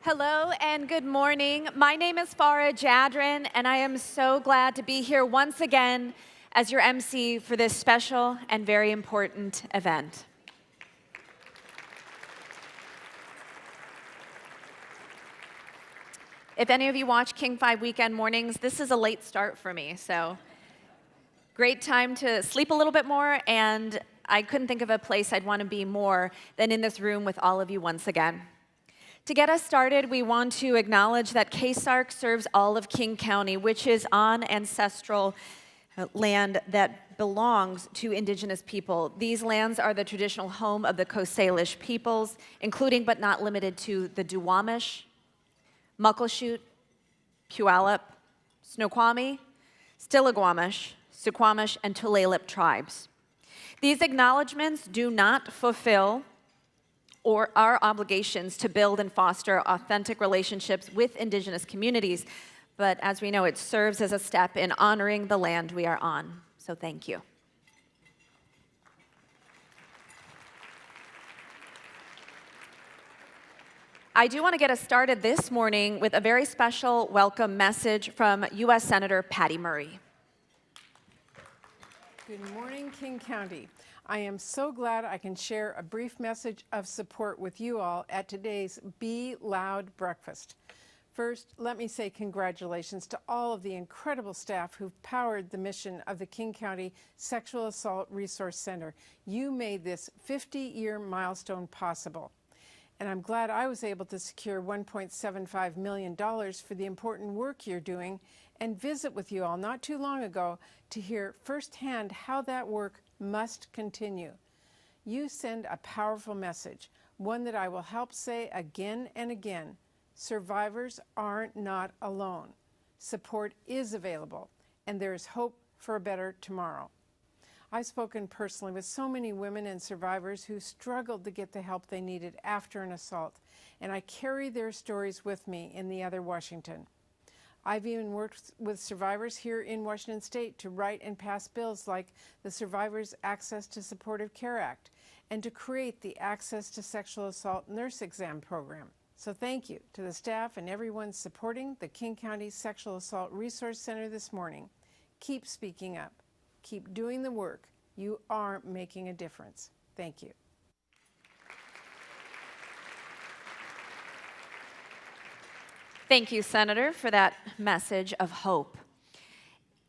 Hello and good morning. My name is Farah Jadrin, and I am so glad to be here once again as your MC for this special and very important event. If any of you watch King 5 weekend mornings, this is a late start for me, so great time to sleep a little bit more, and I couldn't think of a place I'd want to be more than in this room with all of you once again. To get us started, we want to acknowledge that KCSARC serves all of King County, which is on ancestral land that belongs to indigenous people. These lands are the traditional home of the Coast Salish peoples, including but not limited to the Duwamish, Muckleshoot, Puyallup, Snoqualmie, Stillaguamish, Suquamish, and Tulalip tribes. These acknowledgments do not fulfill or our obligations to build and foster authentic relationships with indigenous communities, but as we know, it serves as a step in honoring the land we are on. So thank you. I do want to get us started this morning with a very special welcome message from U.S. Senator Patty Murray. Good morning, King County. I am so glad I can share a brief message of support with you all at today's Be Loud breakfast. First, let me say congratulations to all of the incredible staff who've powered the mission of the King County Sexual Assault Resource Center. You made this 50-year milestone possible. And I'm glad I was able to secure $1.75 million for the important work you're doing and visit with you all not too long ago to hear firsthand how that work must continue. You send a powerful message, one that I will help say again and again. Survivors are not alone. Support is available, and there is hope for a better tomorrow. I've spoken personally with so many women and survivors who struggled to get the help they needed after an assault, and I carry their stories with me in the other Washington. I've even worked with survivors here in Washington State to write and pass bills like the Survivors Access to Supportive Care Act and to create the Access to Sexual Assault Nurse Exam program. So thank you to the staff and everyone supporting the King County Sexual Assault Resource Center this morning. Keep speaking up. Keep doing the work. You are making a difference. Thank you. Thank you, Senator, for that message of hope.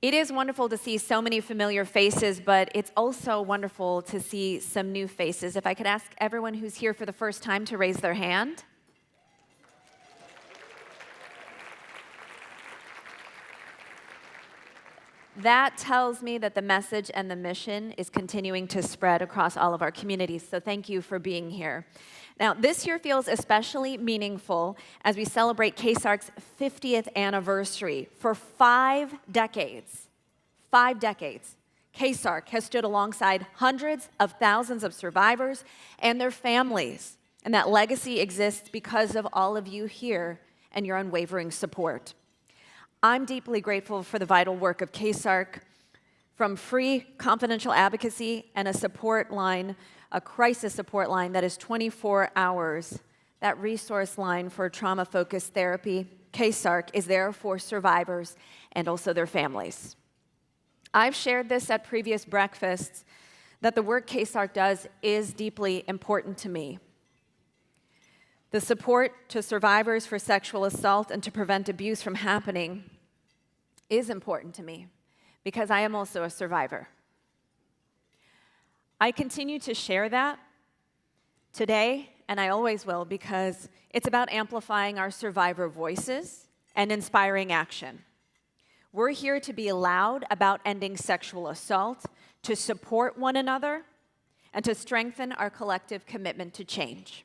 It is wonderful to see so many familiar faces, but it's also wonderful to see some new faces. If I could ask everyone who's here for the first time to raise their hand. That tells me that the message and the mission is continuing to spread across all of our communities, so thank you for being here. Now, this year feels especially meaningful as we celebrate KCSARC's 50th anniversary. For 5 decades, KCSARC has stood alongside hundreds of thousands of survivors and their families, and that legacy exists because of all of you here and your unwavering support. I'm deeply grateful for the vital work of KCSARC, from free confidential advocacy and a support line, a crisis support line that is 24 hours. That resource line for trauma-focused therapy, KCSARC, is there for survivors and also their families. I've shared this at previous breakfasts, that the work KCSARC does is deeply important to me. The support to survivors for sexual assault and to prevent abuse from happening is important to me because I am also a survivor. I continue to share that today, and I always will, because it's about amplifying our survivor voices and inspiring action. We're here to be loud about ending sexual assault, to support one another, and to strengthen our collective commitment to change.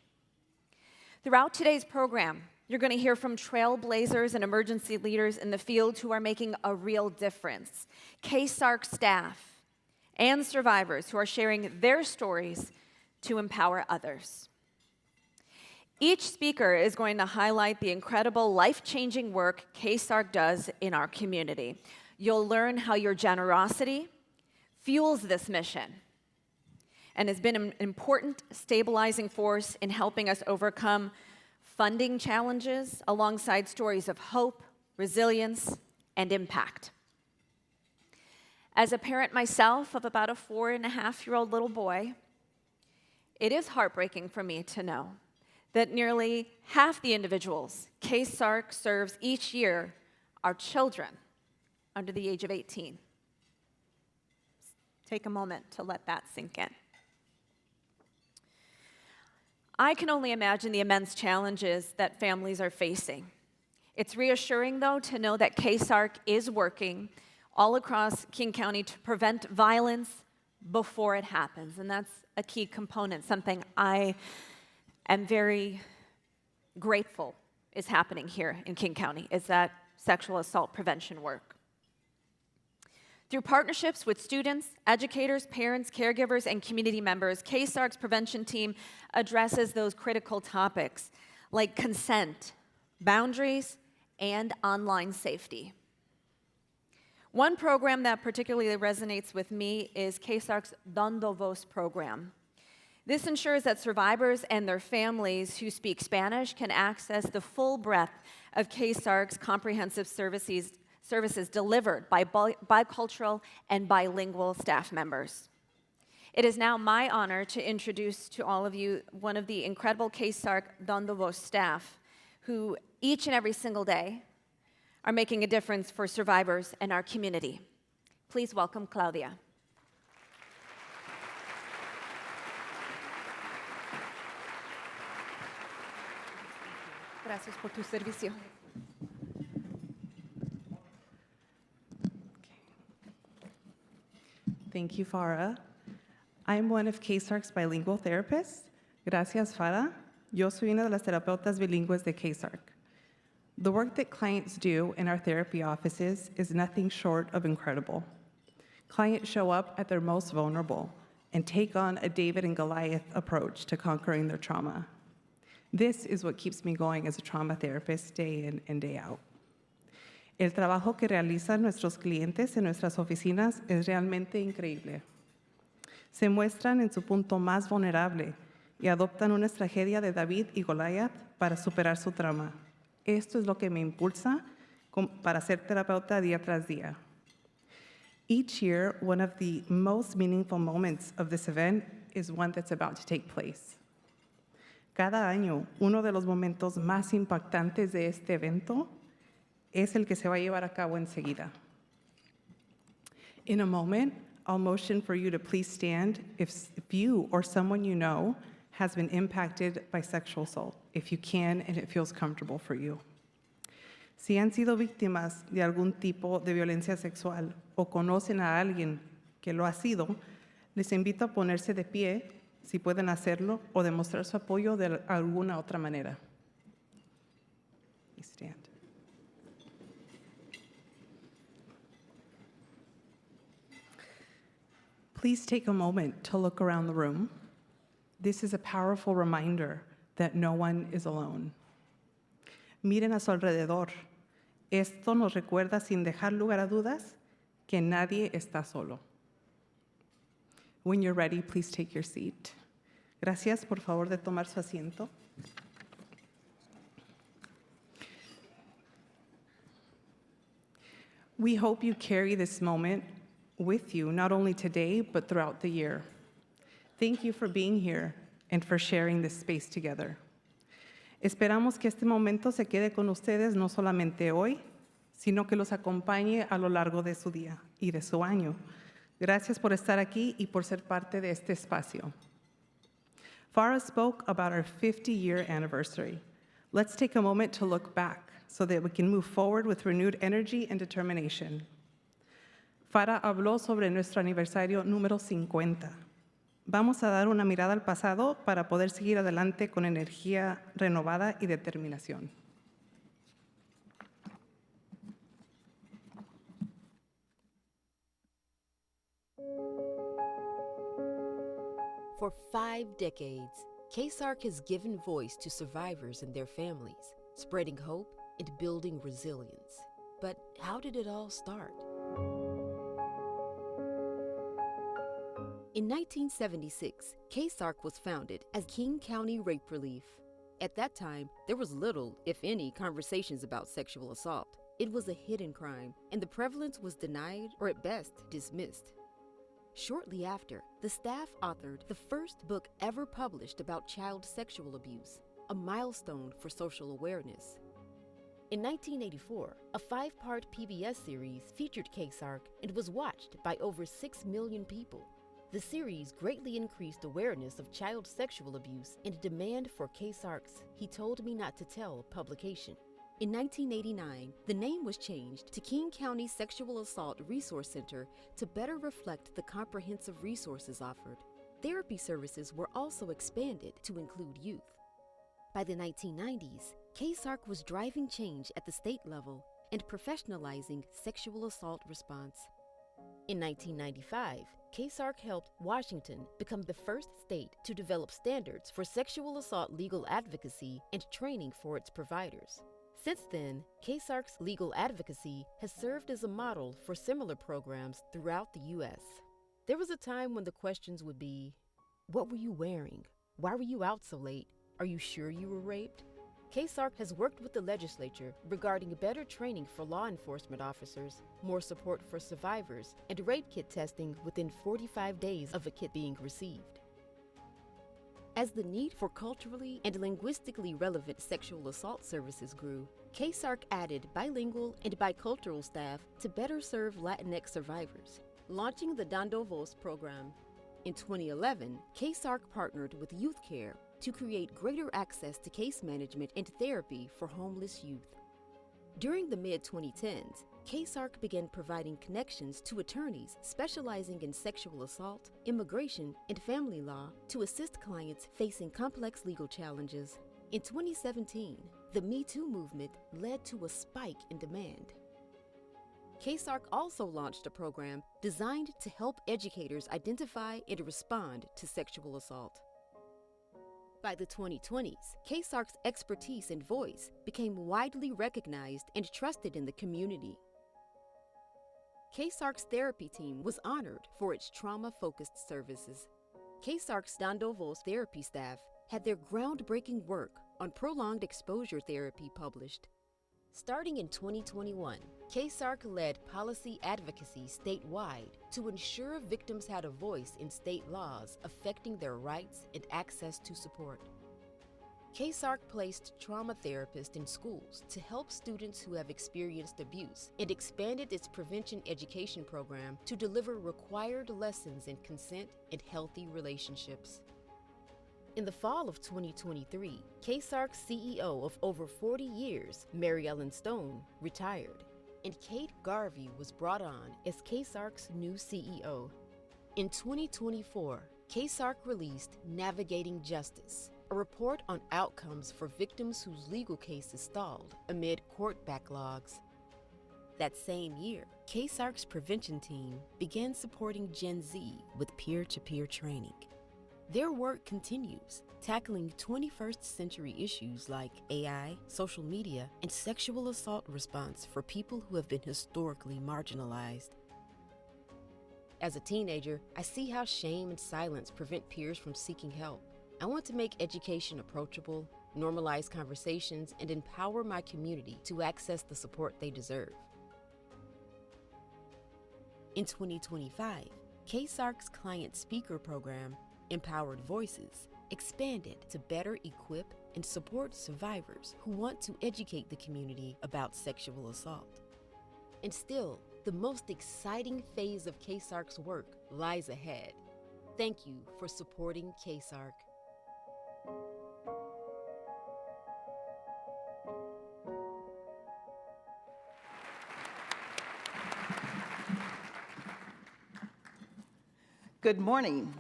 Throughout today's program, you're going to hear from trailblazers and emergency leaders in the field who are making a real difference, KCSARC staff, and survivors who are sharing their stories to empower others. Each speaker is going to highlight the incredible life-changing work KCSARC does in our community. You'll learn how your generosity fuels this mission and has been an important stabilizing force in helping us overcome funding challenges alongside stories of hope, resilience, and impact. As a parent myself of about a 4.5-year-old little boy, it is heartbreaking for me to know that nearly half the individuals KCSARC serves each year are children under the age of 18. Take a moment to let that sink in. I can only imagine the immense challenges that families are facing. It's reassuring, though, to know that KCSARC is working all across King County to prevent violence before it happens, and that's a key component, something I am very grateful is happening here in King County, is that sexual assault prevention work. Through partnerships with students, educators, parents, caregivers, and community members, KCSARC's prevention team addresses those critical topics like consent, boundaries, and online safety. One program that particularly resonates with me is KCSARC's Dando Voz program. This ensures that survivors and their families who speak Spanish can access the full breadth of KCSARC's comprehensive services delivered by bicultural and bilingual staff members. It is now my honor to introduce to all of you one of the incredible KCSARC Dando Voz staff who each and every single day are making a difference for survivors in our community. Please welcome Claudia. Gracias por tu servicio. Thank you, Farah. I'm one of KCSARC's bilingual therapists. Gracias, Farah. Yo soy una de las terapeutas bilingües de KCSARC. The work that clients do in our therapy offices is nothing short of incredible. Clients show up at their most vulnerable and take on a David and Goliath approach to conquering their trauma. This is what keeps me going as a trauma therapist day in and day out. El trabajo que realizan nuestros clientes en nuestras oficinas es realmente increíble. Se muestran en su punto más vulnerable y adoptan una estrategia de David y Goliath para superar su trauma. Esto es lo que me impulsa para ser terapeuta día tras día. Each year, one of the most meaningful moments of this event is one that's about to take place. Cada año, uno de los momentos más impactantes de este evento es el que se va a llevar a cabo enseguida. In a moment, I'll motion for you to please stand if you or someone you know has been impacted by sexual assault, if you can and it feels comfortable for you. Si han sido víctimas de algún tipo de violencia sexual o conocen a alguien que lo ha sido, les invito a ponerse de pie, si pueden hacerlo, o demostrar su apoyo de alguna otra manera. Please stand. Please take a moment to look around the room. This is a powerful reminder that no one is alone. Miren a su alrededor. Esto nos recuerda sin dejar lugar a dudas que nadie está solo. When you're ready, please take your seat. Gracias, por favor, de tomar su asiento. We hope you carry this moment with you, not only today, but throughout the year. Thank you for being here and for sharing this space together. Esperamos que este momento se quede con ustedes no solamente hoy, sino que los acompañe a lo largo de su día y de su año. Gracias por estar aquí y por ser parte de este espacio. Farah spoke about our 50-year anniversary. Let's take a moment to look back so that we can move forward with renewed energy and determination. Farah habló sobre nuestro aniversario número 50. Vamos a dar una mirada al pasado para poder seguir adelante con energía renovada y determinación. For 5 decades, KCSARC has given voice to survivors and their families, spreading hope and building resilience. But how did it all start? In 1976, KCSARC was founded as King County Rape Relief. At that time, there was little, if any, conversations about sexual assault. It was a hidden crime, and the prevalence was denied or at best dismissed. Shortly after, the staff authored the first book ever published about child sexual abuse, a milestone for social awareness. In 1984, a 5-part PBS series featured KCSARC and was watched by over 6 million people. The series greatly increased awareness of child sexual abuse and demand for KCSARC's He Told Me Not to Tell publication. In 1989, the name was changed to King County Sexual Assault Resource Center to better reflect the comprehensive resources offered. Therapy services were also expanded to include youth. By the 1990s, KCSARC was driving change at the state level and professionalizing sexual assault response. In 1995, KCSARC helped Washington become the first state to develop standards for sexual assault legal advocacy and training for its providers. Since then, KCSARC's legal advocacy has served as a model for similar programs throughout the U.S. There was a time when the questions would be, what were you wearing? Why were you out so late? Are you sure you were raped? KCSARC has worked with the legislature regarding better training for law enforcement officers, more support for survivors, and rape kit testing within 45 days of a kit being received. As the need for culturally and linguistically relevant sexual assault services grew, KCSARC added bilingual and bicultural staff to better serve Latinx survivors, launching the Dando Voz program. In 2011, KCSARC partnered with Youth Care to create greater access to case management and therapy for homeless youth. During the mid-2010s, KCSARC began providing connections to attorneys specializing in sexual assault, immigration, and family law to assist clients facing complex legal challenges. In 2017, the Me Too movement led to a spike in demand. KCSARC also launched a program designed to help educators identify and respond to sexual assault. By the 2020s, KCSARC's expertise and voice became widely recognized and trusted in the community. KCSARC's therapy team was honored for its trauma-focused services. KCSARC's Dando Voz therapy staff had their groundbreaking work on prolonged exposure therapy published. Starting in 2021, KCSARC led policy advocacy statewide to ensure victims had a voice in state laws affecting their rights and access to support. KCSARC placed trauma therapists in schools to help students who have experienced abuse and expanded its prevention education program to deliver required lessons in consent and healthy relationships. In the fall of 2023, KCSARC's CEO of over 40 years, Mary Ellen Stone, retired, and Kate Garvey was brought on as KCSARC's new CEO. In 2024, KCSARC released Navigating Justice, a report on outcomes for victims whose legal cases stalled amid court backlogs. That same year, KCSARC's prevention team began supporting Gen Z with peer-to-peer training. Their work continues, tackling 21st century issues like AI, social media, and sexual assault response for people who have been historically marginalized. As a teenager, I see how shame and silence prevent peers from seeking help. I want to make education approachable, normalize conversations, and empower my community to access the support they deserve. In 2025, KCSARC's client speaker program, Empowered Voices, expanded to better equip and support survivors who want to educate the community about sexual assault. And still, the most exciting phase of KCSARC's work lies ahead. Thank you for supporting KCSARC. Good morning.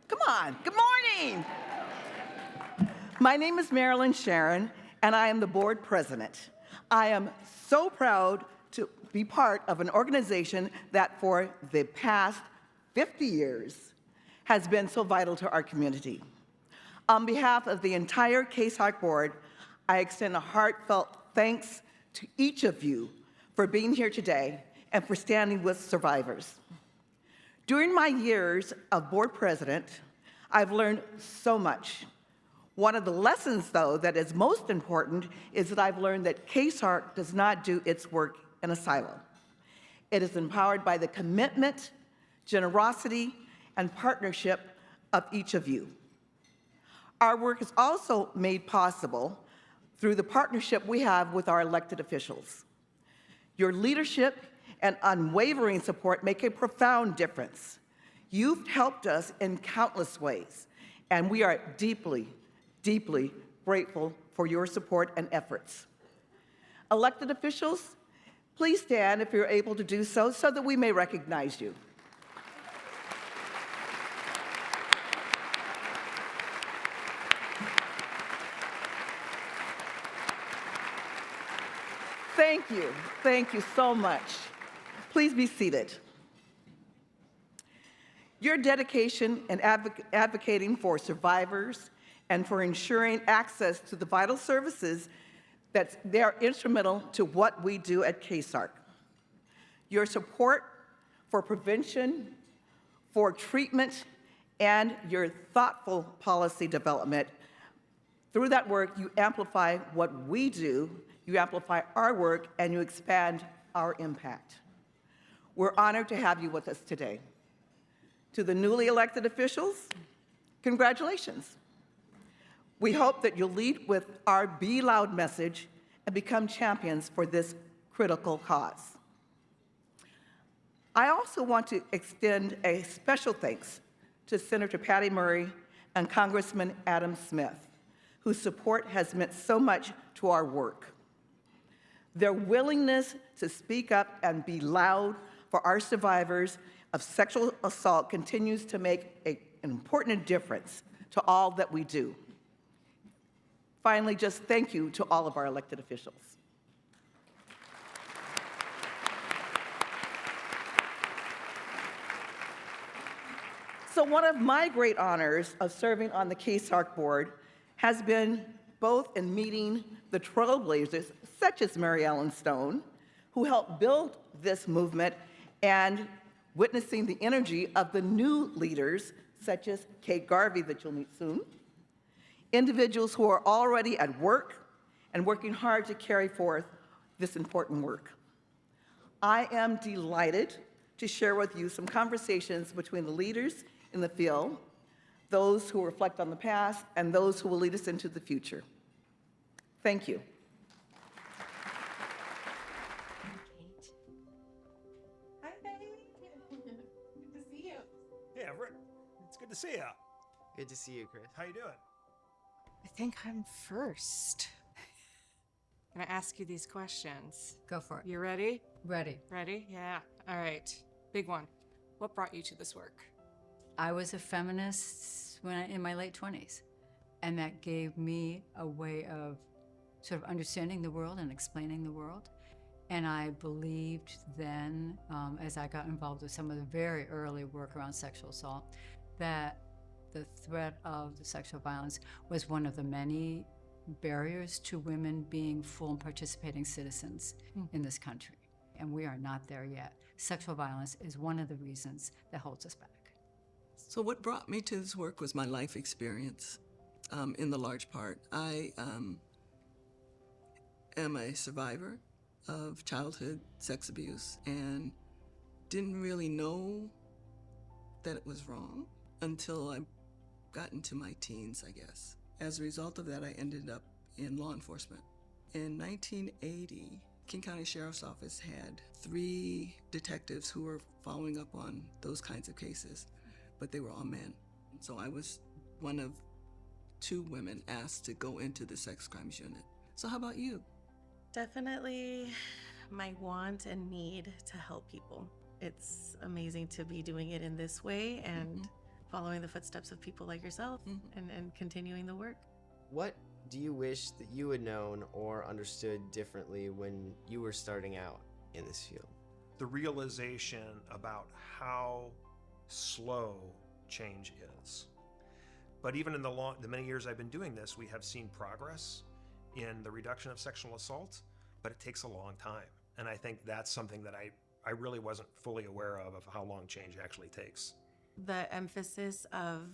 Come on, good morning. My name is Marilyn Sharon, and I am the board president. I am so proud to be part of an organization that for the past 50 years has been so vital to our community. On behalf of the entire KCSARC board, I extend a heartfelt thanks to each of you for being here today and for standing with survivors. During my years of board president, I've learned so much. One of the lessons, though, that is most important is that I've learned that KCSARC does not do its work in a silo. It is empowered by the commitment, generosity, and partnership of each of you. Our work is also made possible through the partnership we have with our elected officials. Your leadership and unwavering support make a profound difference. You've helped us in countless ways, and we are deeply, deeply grateful for your support and efforts. Elected officials, please stand if you're able to do so, so that we may recognize you. Thank you so much. Please be seated. Your dedication in advocating for survivors and for ensuring access to the vital services they are instrumental to what we do at KCSARC. Your support for prevention, for treatment, and your thoughtful policy development. Through that work, you amplify what we do, you amplify our work, and you expand our impact. We're honored to have you with us today. To the newly elected officials, congratulations. We hope that you'll lead with our Be Loud message and become champions for this critical cause. I also want to extend a special thanks to Senator Patty Murray and Congressman Adam Smith, whose support has meant so much to our work. Their willingness to speak up and be loud for our survivors of sexual assault continues to make an important difference to all that we do. Finally, just thank you to all of our elected officials. So one of my great honors of serving on the KCSARC board has been both in meeting the trailblazers, such as Mary Ellen Stone, who helped build this movement, and witnessing the energy of the new leaders, such as Kate Garvey, that you'll meet soon, individuals who are already at work and working hard to carry forth this important work. I am delighted to share with you some conversations between the leaders in the field, those who reflect on the past, and those who will lead us into the future. Thank you. Hi, baby. Good to see you. Yeah, Rick, it's good to see you. Good to see you, Chris. How you doing? I think I'm first. I'm gonna ask you these questions. Go for it. You ready? Ready. Ready? Yeah. All right. Big one. What brought you to this work? I was a feminist in my late 20s, and that gave me a way of sort of understanding the world and explaining the world. And I believed then, as I got involved with some of the very early work around sexual assault, that the threat of the sexual violence was one of the many barriers to women being full and participating citizens in this country. And we are not there yet. Sexual violence is one of the reasons that holds us back. So what brought me to this work was my life experience, in the large part. I am a survivor of childhood sex abuse and didn't really know that it was wrong until I got into my teens, I guess. As a result of that, I ended up in law enforcement. In 1980, King County Sheriff's Office had 3 detectives who were following up on those kinds of cases, but they were all men. So I was one of 2 women asked to go into the sex crimes unit. So how about you? Definitely my want and need to help people. It's amazing to be doing it in this way and following the footsteps of people like yourself and continuing the work. What do you wish that you had known or understood differently when you were starting out in this field? The realization about how slow change is. But even in the many years I've been doing this, we have seen progress in the reduction of sexual assault, but it takes a long time. And I think that's something that I really wasn't fully aware of how long change actually takes. The emphasis of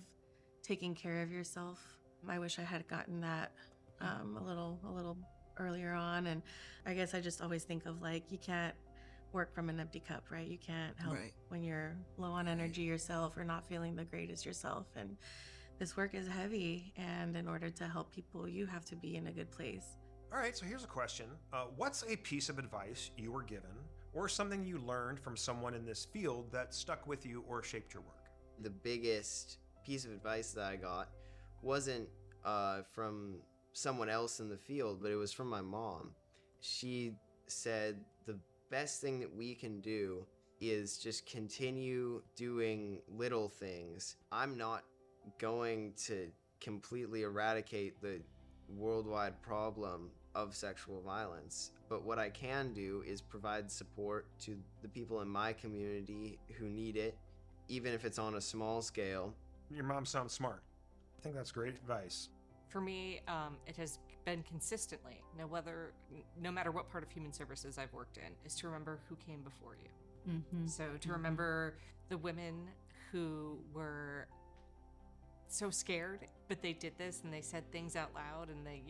taking care of yourself I wish I had gotten that a little earlier on. And I guess I just always think of like, you can't work from an empty cup, right? You can't help Right. when you're low on energy yourself or not feeling the greatest yourself. And this work is heavy, and in order to help people, you have to be in a good place. All right, so here's a question. What's a piece of advice you were given or something you learned from someone in this field that stuck with you or shaped your work? The biggest piece of advice that I got wasn't from someone else in the field, but it was from my mom. She said the best thing that we can do is just continue doing little things. I'm not going to completely eradicate the worldwide problem of sexual violence, but what I can do is provide support to the people in my community who need it, even if it's on a small scale. Your mom sounds smart. I think that's great advice. For me, it has been consistently, no matter what part of human services I've worked in, is to remember who came before you. Mm-hmm. So to remember the women who were so scared, but they did this and they said things out loud, and they,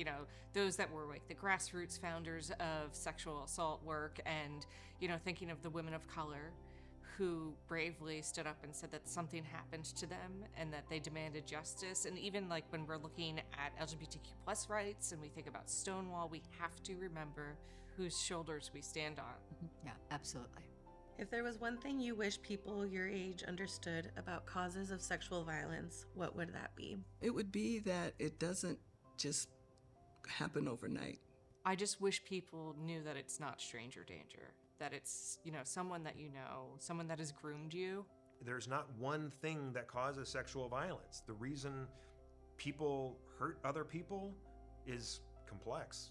those that were like the grassroots founders of sexual assault work, and, thinking of the women of color who bravely stood up and said that something happened to them and that they demanded justice. And even like when we're looking at LGBTQ plus rights and we think about Stonewall, we have to remember whose shoulders we stand on. Yeah, absolutely. If there was one thing you wish people your age understood about causes of sexual violence, what would that be? It would be that it doesn't just happen overnight. I just wish people knew that it's not stranger danger, that it's, someone that someone that has groomed you. There's not one thing that causes sexual violence. The reason people hurt other people is complex.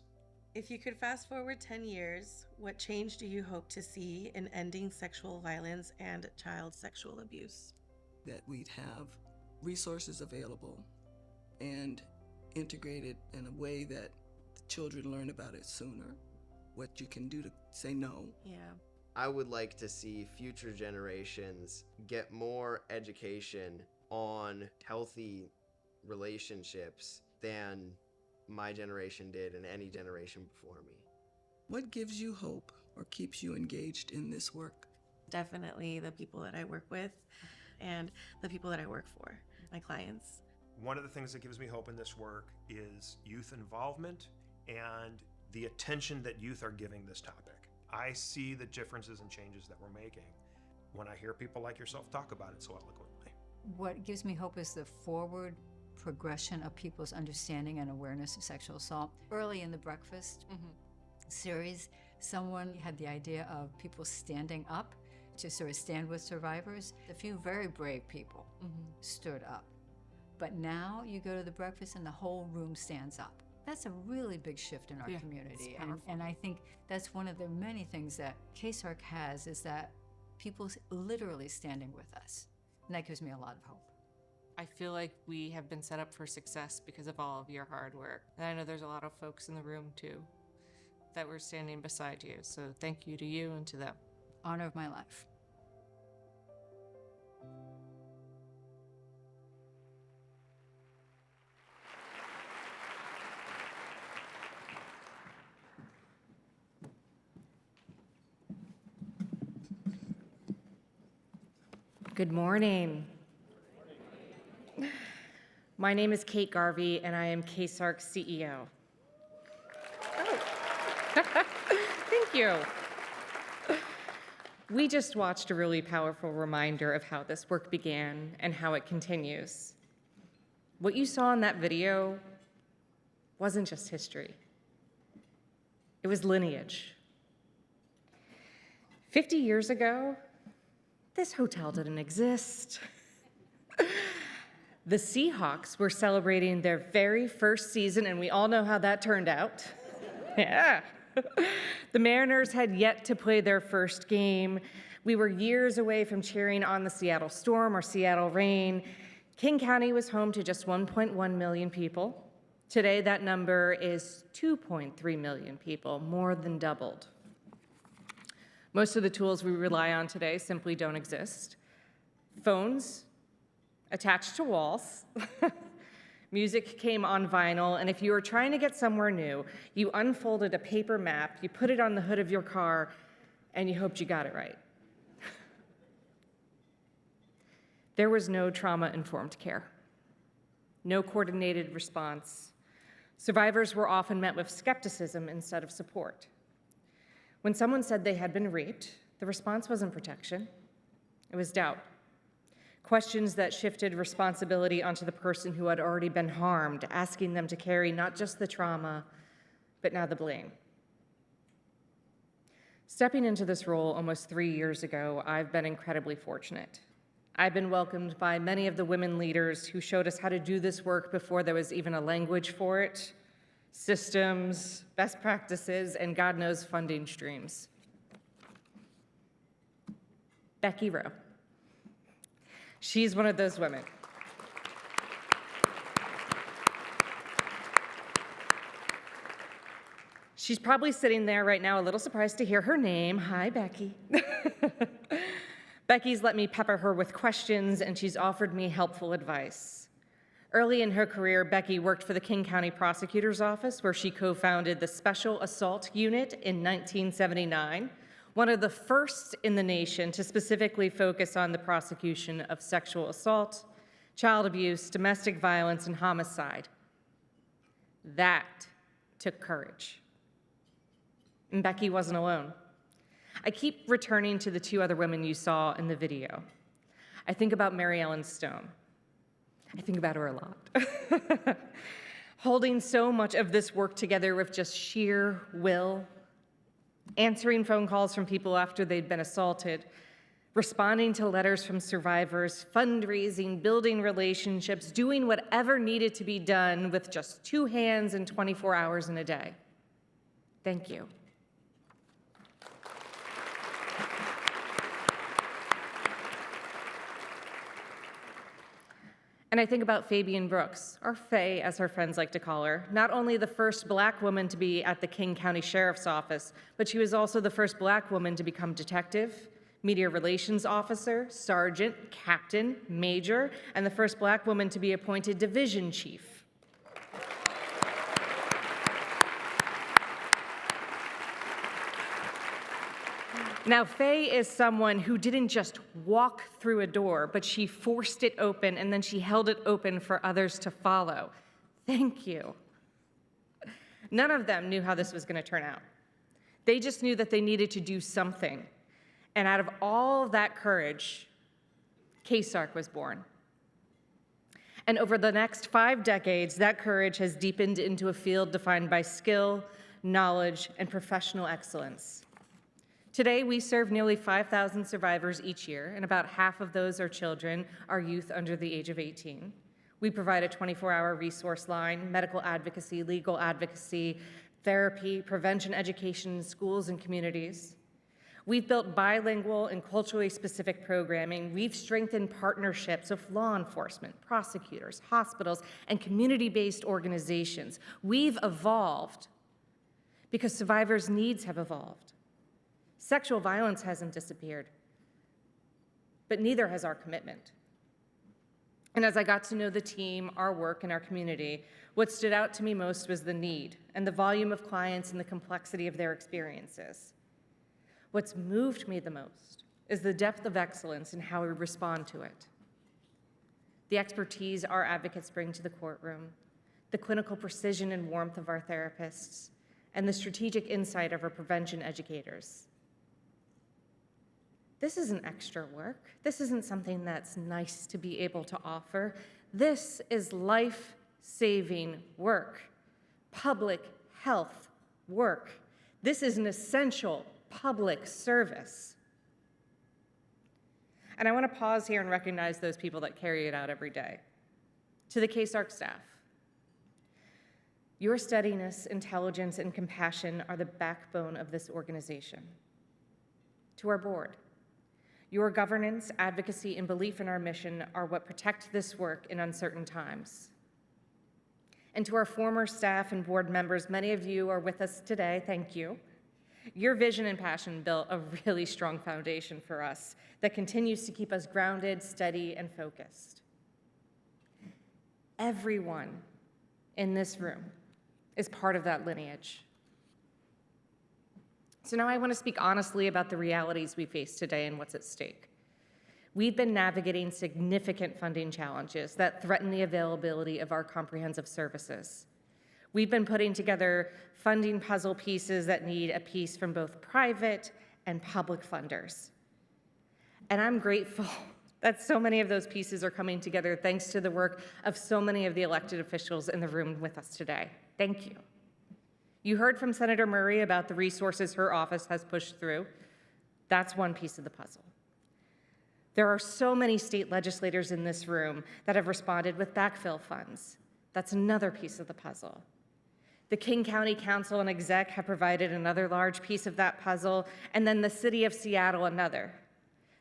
If you could fast forward 10 years, what change do you hope to see in ending sexual violence and child sexual abuse? That we'd have resources available and integrated in a way that the children learn about it sooner, what you can do to say no. Yeah. I would like to see future generations get more education on healthy relationships than my generation did and any generation before me. What gives you hope or keeps you engaged in this work? Definitely the people that I work with and the people that I work for, my clients. One of the things that gives me hope in this work is youth involvement and the attention that youth are giving this topic. I see the differences and changes that we're making when I hear people like yourself talk about it so eloquently. What gives me hope is the forward progression of people's understanding and awareness of sexual assault. Early in the breakfast series, someone had the idea of people standing up to sort of stand with survivors. A few very brave people stood up. But now you go to the breakfast and the whole room stands up. That's a really big shift in our community. And I think that's one of the many things that KCSARC has, is that people's literally standing with us. And that gives me a lot of hope. I feel like we have been set up for success because of all of your hard work. And I know there's a lot of folks in the room too that were standing beside you. So thank you to you and to them. Honor of my life. Good morning. My name is Kate Garvey, and I am KCSARC's CEO. Oh, thank you. We just watched a really powerful reminder of how this work began and how it continues. What you saw in that video wasn't just history. It was lineage. 50 years ago, this hotel didn't exist. The Seahawks were celebrating their very first season, and we all know how that turned out. Yeah. The Mariners had yet to play their first game. We were years away from cheering on the Seattle Storm or Seattle Rain. King County was home to just 1.1 million people. Today, that number is 2.3 million people, more than doubled. Most of the tools we rely on today simply don't exist. Phones attached to walls, Music came on vinyl, and if you were trying to get somewhere new, you unfolded a paper map, you put it on the hood of your car, and you hoped you got it right. There was no trauma-informed care, no coordinated response. Survivors were often met with skepticism instead of support. When someone said they had been raped, the response wasn't protection, it was doubt. Questions that shifted responsibility onto the person who had already been harmed, asking them to carry not just the trauma, but now the blame. Stepping into this role almost 3 years ago, I've been incredibly fortunate. I've been welcomed by many of the women leaders who showed us how to do this work before there was even a language for it, systems, best practices, and God knows funding streams. Becky Rowe. She's one of those women. She's probably sitting there right now, a little surprised to hear her name. Hi, Becky. Becky's let me pepper her with questions, and she's offered me helpful advice. Early in her career, Becky worked for the King County Prosecutor's Office, where she co-founded the Special Assault Unit in 1979, one of the first in the nation to specifically focus on the prosecution of sexual assault, child abuse, domestic violence, and homicide. That took courage. And Becky wasn't alone. I keep returning to the two other women you saw in the video. I think about Mary Ellen Stone. I think about her a lot. Holding so much of this work together with just sheer will, answering phone calls from people after they'd been assaulted, responding to letters from survivors, fundraising, building relationships, doing whatever needed to be done with just 2 hands and 24 hours in a day. Thank you. And I think about Fabian Brooks, or Faye, as her friends like to call her, not only the first Black woman to be at the King County Sheriff's Office, but she was also the first Black woman to become detective, media relations officer, sergeant, captain, major, and the first Black woman to be appointed division chief. Now, Faye is someone who didn't just walk through a door, but she forced it open and then she held it open for others to follow. Thank you. None of them knew how this was going to turn out. They just knew that they needed to do something. And out of all of that courage, KCSARC was born. And over the next 5 decades, that courage has deepened into a field defined by skill, knowledge, and professional excellence. Today, we serve nearly 5,000 survivors each year, and about half of those are children, are youth under the age of 18. We provide a 24-hour resource line, medical advocacy, legal advocacy, therapy, prevention education in schools and communities. We've built bilingual and culturally specific programming. We've strengthened partnerships with law enforcement, prosecutors, hospitals, and community-based organizations. We've evolved because survivors' needs have evolved. Sexual violence hasn't disappeared, but neither has our commitment. And as I got to know the team, our work, and our community, what stood out to me most was the need and the volume of clients and the complexity of their experiences. What's moved me the most is the depth of excellence in how we respond to it. The expertise our advocates bring to the courtroom, the clinical precision and warmth of our therapists, and the strategic insight of our prevention educators. This isn't extra work. This isn't something that's nice to be able to offer. This is life-saving work, public health work. This is an essential public service. And I want to pause here and recognize those people that carry it out every day. To the KCSARC staff, your steadiness, intelligence, and compassion are the backbone of this organization. To our board, your governance, advocacy, and belief in our mission are what protect this work in uncertain times. And to our former staff and board members, many of you are with us today, thank you. Your vision and passion built a really strong foundation for us that continues to keep us grounded, steady, and focused. everyone in this room is part of that lineage. So now I want to speak honestly about the realities we face today and what's at stake. We've been navigating significant funding challenges that threaten the availability of our comprehensive services. We've been putting together funding puzzle pieces that need a piece from both private and public funders. And I'm grateful that so many of those pieces are coming together thanks to the work of so many of the elected officials in the room with us today. Thank you. You heard from Senator Murray about the resources her office has pushed through. That's one piece of the puzzle. There are so many state legislators in this room that have responded with backfill funds. That's another piece of the puzzle. The King County Council and Exec have provided another large piece of that puzzle, and then the City of Seattle another.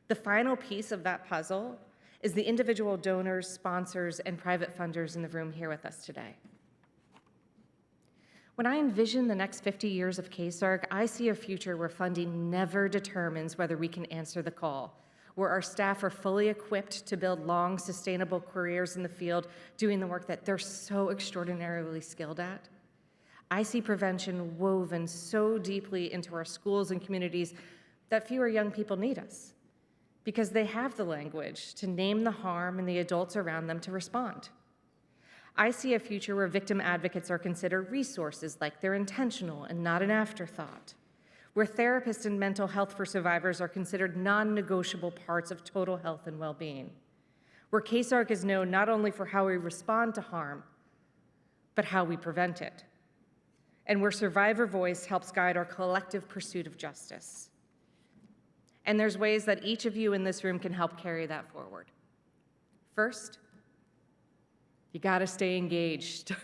The final piece of that puzzle is the individual donors, sponsors, and private funders in the room here with us today. When I envision the next 50 years of KCSARC, I see a future where funding never determines whether we can answer the call, where our staff are fully equipped to build long, sustainable careers in the field, doing the work that they're so extraordinarily skilled at. I see prevention woven so deeply into our schools and communities that fewer young people need us, because they have the language to name the harm and the adults around them to respond. I see a future where victim advocates are considered resources, like they're intentional and not an afterthought, where therapists and mental health for survivors are considered non-negotiable parts of total health and well-being, where KCSARC is known not only for how we respond to harm, but how we prevent it, and where survivor voice helps guide our collective pursuit of justice. And there's ways that each of you in this room can help carry that forward. First, you gotta stay engaged.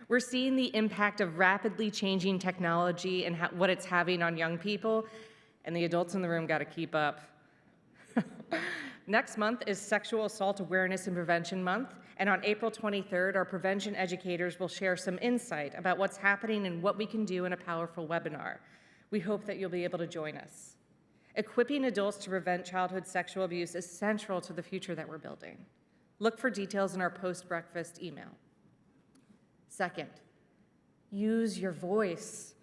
We're seeing the impact of rapidly changing technology and what it's having on young people, and the adults in the room gotta keep up. Next month is Sexual Assault Awareness and Prevention Month, and on April 23rd, our prevention educators will share some insight about what's happening and what we can do in a powerful webinar. We hope that you'll be able to join us. Equipping adults to prevent childhood sexual abuse is central to the future that we're building. Look for details in our post-breakfast email. Second, use your voice.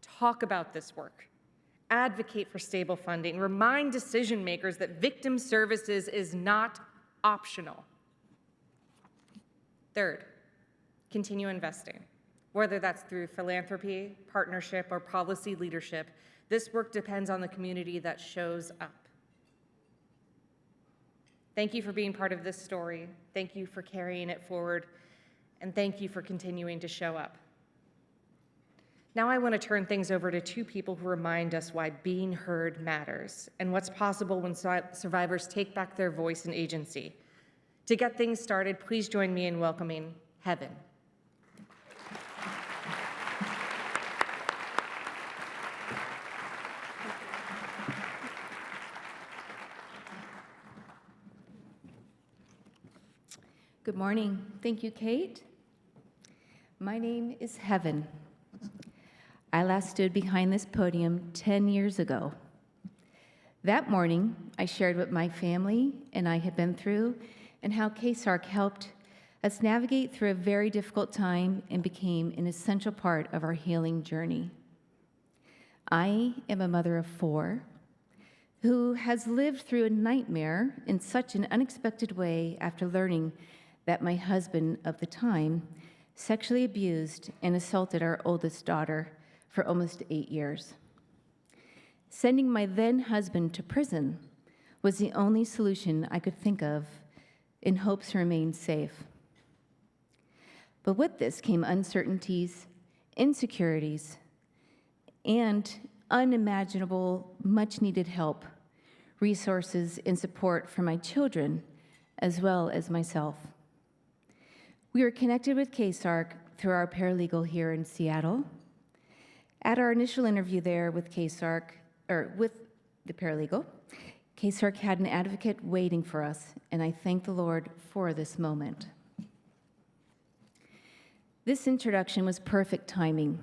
Talk about this work. Advocate for stable funding. Remind decision makers that victim services is not optional. Third, continue investing. Whether that's through philanthropy, partnership, or policy leadership, this work depends on the community that shows up. Thank you for being part of this story. Thank you for carrying it forward. And thank you for continuing to show up. Now I want to turn things over to two people who remind us why being heard matters and what's possible when survivors take back their voice and agency. To get things started, please join me in welcoming Heaven. Good morning. Thank you, Kate. My name is Heaven. I last stood behind this podium 10 years ago. That morning, I shared what my family and I had been through and how KCSARC helped us navigate through a very difficult time and became an essential part of our healing journey. I am a mother of 4 who has lived through a nightmare in such an unexpected way after learning that my husband of the time sexually abused and assaulted our oldest daughter for almost 8 years. Sending my then husband to prison was the only solution I could think of in hopes to remain safe. But with this came uncertainties, insecurities, and unimaginable, much-needed help, resources, and support for my children, as well as myself. We were connected with KCSARC through our paralegal here in Seattle. At our initial interview there with KCSARC, or with the paralegal, KCSARC had an advocate waiting for us, and I thank the Lord for this moment. This introduction was perfect timing,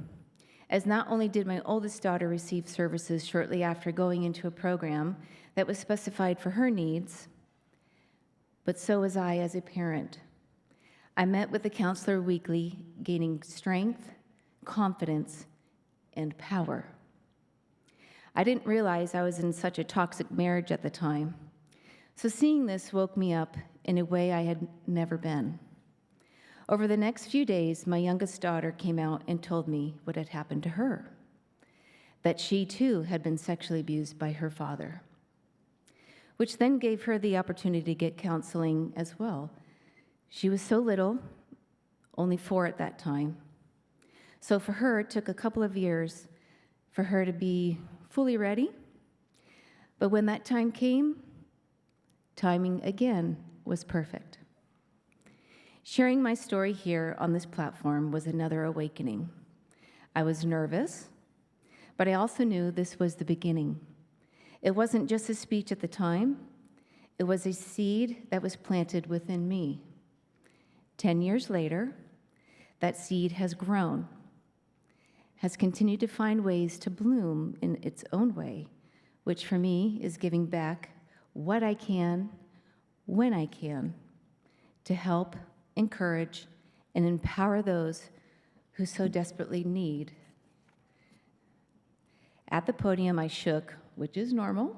as not only did my oldest daughter receive services shortly after going into a program that was specified for her needs, but so was I as a parent. I met with the counselor weekly, gaining strength, confidence, and power. I didn't realize I was in such a toxic marriage at the time, so seeing this woke me up in a way I had never been. Over the next few days, my youngest daughter came out and told me what had happened to her, that she too had been sexually abused by her father, which then gave her the opportunity to get counseling as well. She was so little, only 4 at that time. So for her, it took a couple of years for her to be fully ready. But when that time came, timing again was perfect. Sharing my story here on this platform was another awakening. I was nervous, but I also knew this was the beginning. It wasn't just a speech at the time, it was a seed that was planted within me. 10 years later, that seed has grown, has continued to find ways to bloom in its own way, which for me is giving back what I can, when I can, to help, encourage, and empower those who so desperately need. At the podium, I shook, which is normal.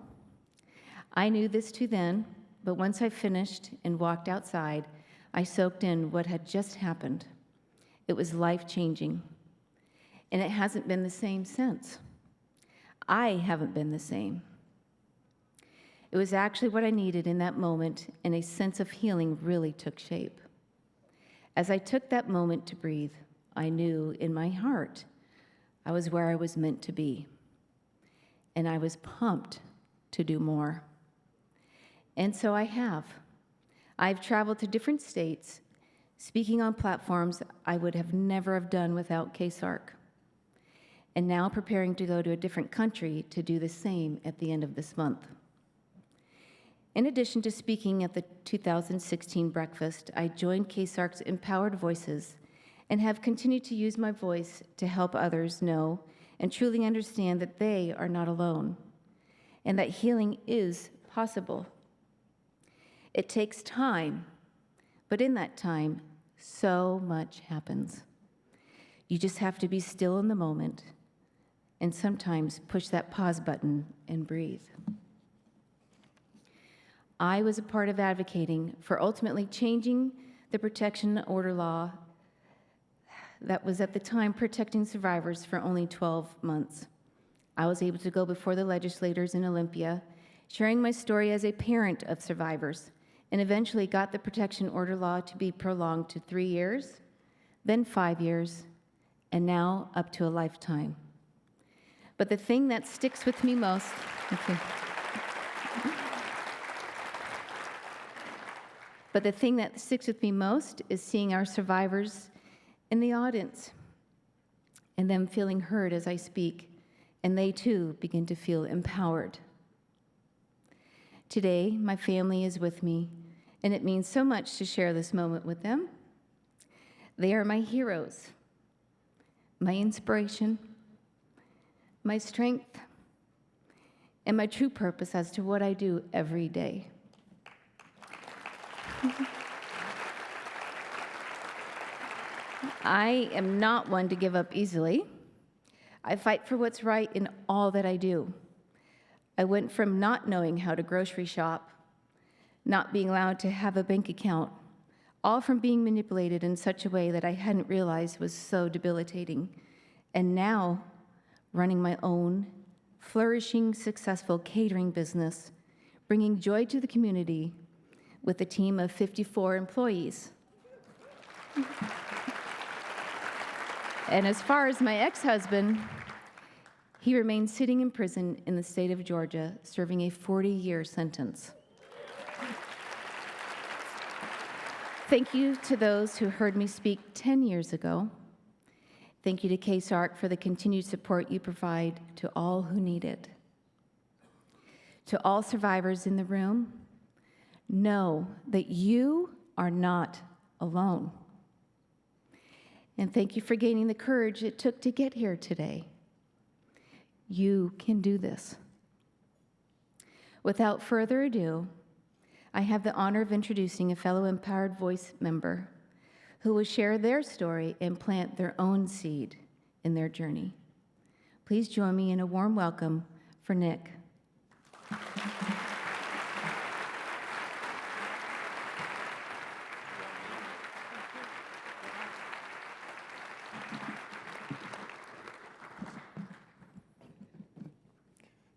I knew this too then, but once I finished and walked outside, I soaked in what had just happened. It was life-changing, and it hasn't been the same since. I haven't been the same. It was actually what I needed in that moment, and a sense of healing really took shape. As I took that moment to breathe, I knew in my heart I was where I was meant to be, and I was pumped to do more. And so I have. I've traveled to different states, speaking on platforms I would have never have done without KCSARC, and now preparing to go to a different country to do the same at the end of this month. In addition to speaking at the 2016 breakfast, I joined KCSARC's Empowered Voices and have continued to use my voice to help others know and truly understand that they are not alone and that healing is possible. It takes time, but in that time, so much happens. You just have to be still in the moment and sometimes push that pause button and breathe. I was a part of advocating for ultimately changing the protection order law that was at the time protecting survivors for only 12 months. I was able to go before the legislators in Olympia, sharing my story as a parent of survivors, and eventually got the protection order law to be prolonged to 3 years, then 5 years, and now up to a lifetime. But the thing that sticks with me most, But the thing that sticks with me most is seeing our survivors in the audience and them feeling heard as I speak, and they too begin to feel empowered. Today, my family is with me, and it means so much to share this moment with them. They are my heroes, my inspiration, my strength, and my true purpose as to what I do every day. I am not one to give up easily. I fight for what's right in all that I do. I went from not knowing how to grocery shop, not being allowed to have a bank account, all from being manipulated in such a way that I hadn't realized was so debilitating, and now running my own, flourishing, successful catering business, bringing joy to the community with a team of 54 employees. And as far as my ex-husband, he remains sitting in prison in the state of Georgia, serving a 40-year sentence. Thank you to those who heard me speak 10 years ago. Thank you to KCSARC for the continued support you provide to all who need it. To all survivors in the room, know that you are not alone. And thank you for gaining the courage it took to get here today. You can do this. Without further ado, I have the honor of introducing a fellow Empowered Voice member who will share their story and plant their own seed in their journey. Please join me in a warm welcome for Nick.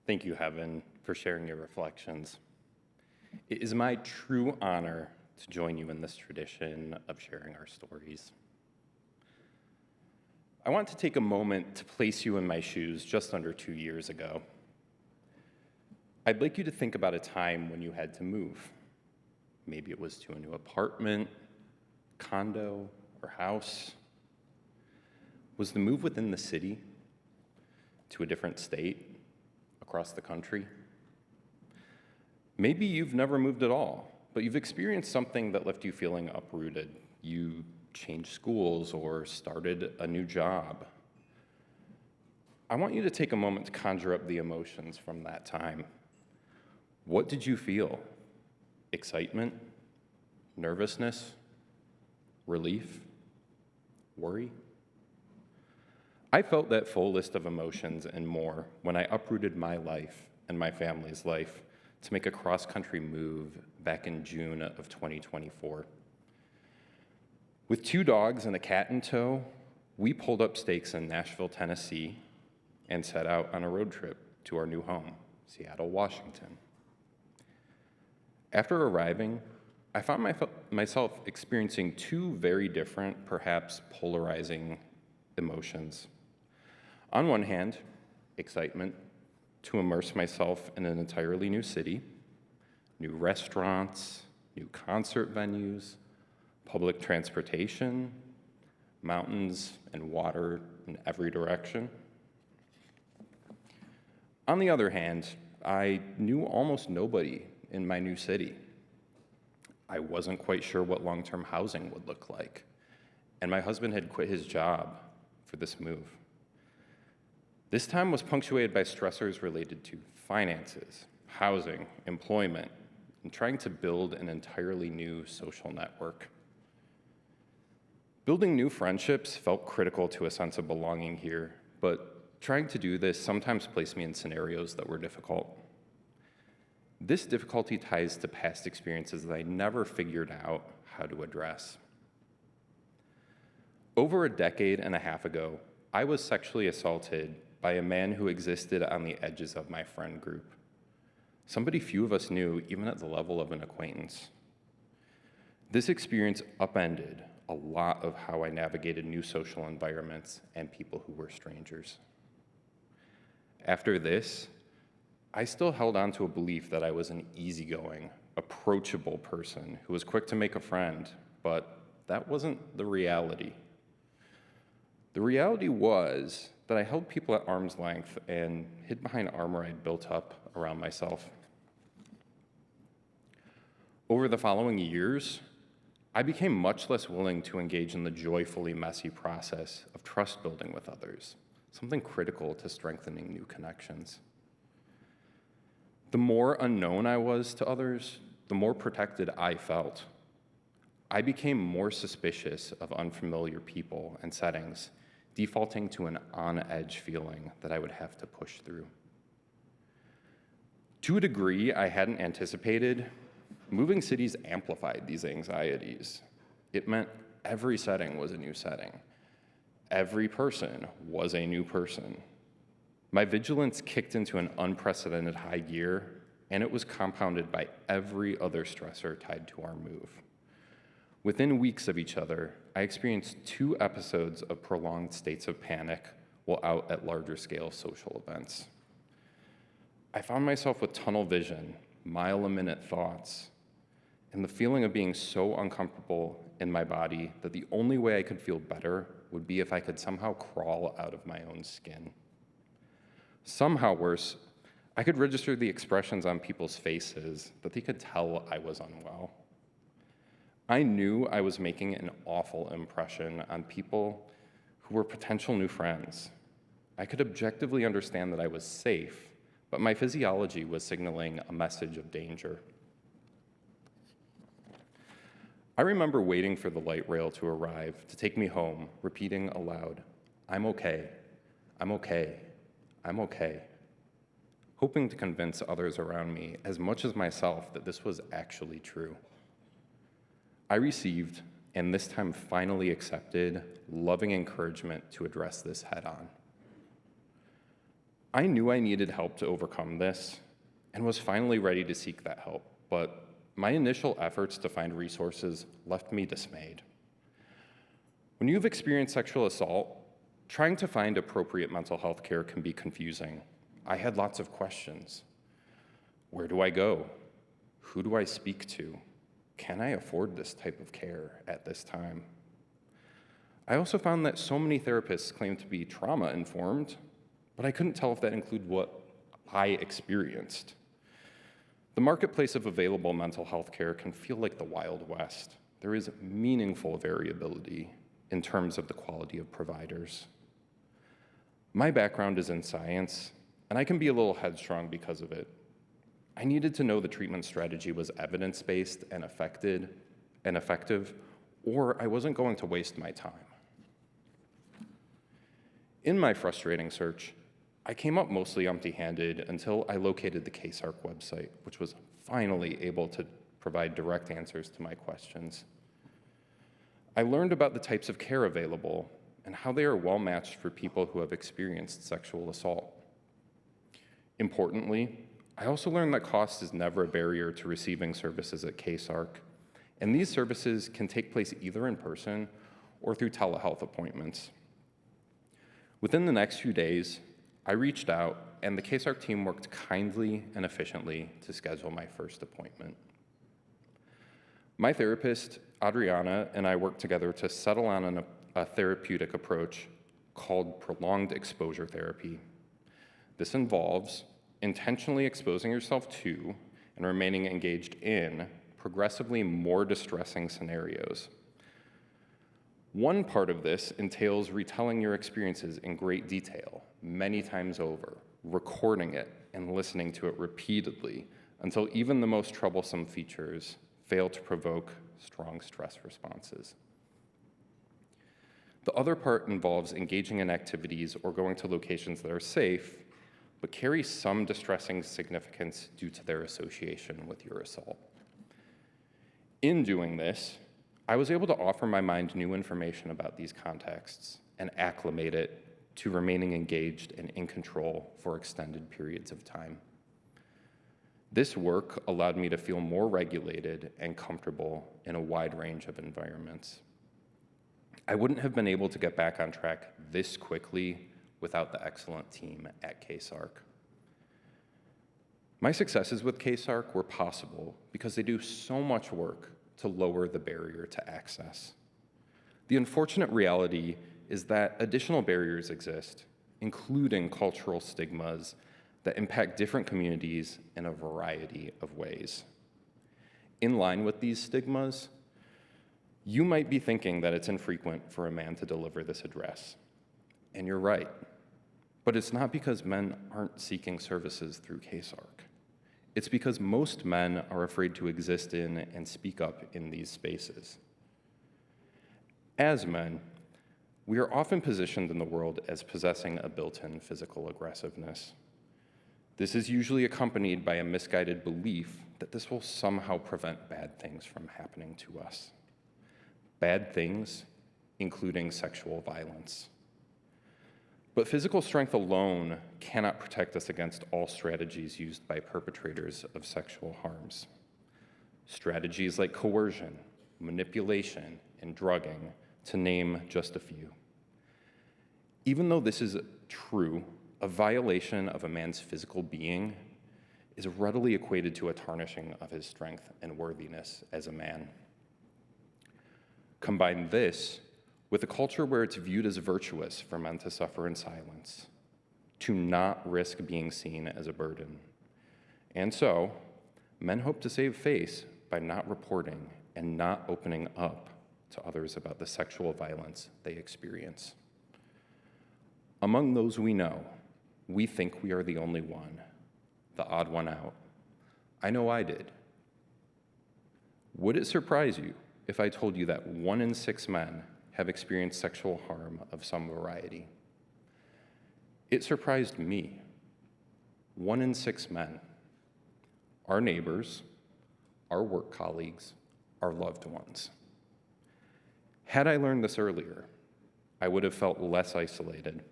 Thank you, Heaven, for sharing your reflections. It is my true honor to join you in this tradition of sharing our stories. I want to take a moment to place you in my shoes just under 2 years ago. I'd like you to think about a time when you had to move. Maybe it was to a new apartment, condo, or house. Was the move within the city, to a different state, across the country? Maybe you've never moved at all, but you've experienced something that left you feeling uprooted. You changed schools or started a new job. I want you to take a moment to conjure up the emotions from that time. What did you feel? Excitement? Nervousness? Relief? Worry? I felt that full list of emotions and more when I uprooted my life and my family's life to make a cross-country move back in June of 2024. With 2 dogs and a cat in tow, we pulled up stakes in Nashville, Tennessee, and set out on a road trip to our new home, Seattle, Washington. After arriving, I found myself experiencing 2 very different, perhaps polarizing emotions. On one hand, excitement to immerse myself in an entirely new city, new restaurants, new concert venues, public transportation, mountains and water in every direction. On the other hand, I knew almost nobody in my new city. I wasn't quite sure what long-term housing would look like, and my husband had quit his job for this move. This time was punctuated by stressors related to finances, housing, employment, and trying to build an entirely new social network. Building new friendships felt critical to a sense of belonging here, but trying to do this sometimes placed me in scenarios that were difficult. This difficulty ties to past experiences that I never figured out how to address. Over a decade and a half ago, I was sexually assaulted by a man who existed on the edges of my friend group. Somebody few of us knew, even at the level of an acquaintance. This experience upended a lot of how I navigated new social environments and people who were strangers. After this, I still held on to a belief that I was an easygoing, approachable person who was quick to make a friend, but that wasn't the reality. The reality was that I held people at arm's length and hid behind armor I'd built up around myself. Over the following years, I became much less willing to engage in the joyfully messy process of trust building with others, something critical to strengthening new connections. The more unknown I was to others, the more protected I felt. I became more suspicious of unfamiliar people and settings, defaulting to an on-edge feeling that I would have to push through. To a degree I hadn't anticipated, moving cities amplified these anxieties. It meant every setting was a new setting. Every person was a new person. My vigilance kicked into an unprecedented high gear, and it was compounded by every other stressor tied to our move. Within weeks of each other, I experienced 2 episodes of prolonged states of panic while out at larger scale social events. I found myself with tunnel vision, mile-a-minute thoughts, and the feeling of being so uncomfortable in my body that the only way I could feel better would be if I could somehow crawl out of my own skin. Somehow worse, I could register the expressions on people's faces that they could tell I was unwell. I knew I was making an awful impression on people who were potential new friends. I could objectively understand that I was safe, but my physiology was signaling a message of danger. I remember waiting for the light rail to arrive to take me home, repeating aloud, "I'm okay, I'm okay, I'm okay," hoping to convince others around me as much as myself that this was actually true. I received, and this time finally accepted, loving encouragement to address this head on. I knew I needed help to overcome this and was finally ready to seek that help, but my initial efforts to find resources left me dismayed. When you've experienced sexual assault, trying to find appropriate mental health care can be confusing. I had lots of questions. Where do I go? Who do I speak to? Can I afford this type of care at this time? I also found that so many therapists claim to be trauma-informed, but I couldn't tell if that included what I experienced. The marketplace of available mental health care can feel like the Wild West. There is meaningful variability in terms of the quality of providers. My background is in science, and I can be a little headstrong because of it. I needed to know the treatment strategy was evidence-based and effective, or I wasn't going to waste my time. In my frustrating search, I came up mostly empty-handed until I located the KCSARC website, which was finally able to provide direct answers to my questions. I learned about the types of care available and how they are well-matched for people who have experienced sexual assault. Importantly, I also learned that cost is never a barrier to receiving services at KCSARC, and these services can take place either in person or through telehealth appointments. Within the next few days, I reached out, and the KCSARC team worked kindly and efficiently to schedule my first appointment. My therapist, Adriana, and I worked together to settle on a therapeutic approach called prolonged exposure therapy. This involves intentionally exposing yourself to and remaining engaged in progressively more distressing scenarios. One part of this entails retelling your experiences in great detail, many times over, recording it and listening to it repeatedly until even the most troublesome features fail to provoke strong stress responses. The other part involves engaging in activities or going to locations that are safe, but carry some distressing significance due to their association with your assault. In doing this, I was able to offer my mind new information about these contexts and acclimate it to remaining engaged and in control for extended periods of time. This work allowed me to feel more regulated and comfortable in a wide range of environments. I wouldn't have been able to get back on track this quickly without the excellent team at KCSARC. My successes with KCSARC were possible because they do so much work to lower the barrier to access. The unfortunate reality is that additional barriers exist, including cultural stigmas that impact different communities in a variety of ways. In line with these stigmas, you might be thinking that it's infrequent for a man to deliver this address, and you're right. But it's not because men aren't seeking services through KCSARC. It's because most men are afraid to exist in and speak up in these spaces. As men, we are often positioned in the world as possessing a built-in physical aggressiveness. This is usually accompanied by a misguided belief that this will somehow prevent bad things from happening to us. Bad things, including sexual violence. But physical strength alone cannot protect us against all strategies used by perpetrators of sexual harms. Strategies like coercion, manipulation, and drugging, to name just a few. Even though this is true, a violation of a man's physical being is readily equated to a tarnishing of his strength and worthiness as a man. Combine this with a culture where it's viewed as virtuous for men to suffer in silence, to not risk being seen as a burden. And so, men hope to save face by not reporting and not opening up to others about the sexual violence they experience. Among those we know, we think we are the only one, the odd one out. I know I did. Would it surprise you if I told you that 1 in 6 men have experienced sexual harm of some variety. It surprised me. 1 in 6 men. Our neighbors, our work colleagues, our loved ones. Had I learned this earlier, I would have felt less isolated.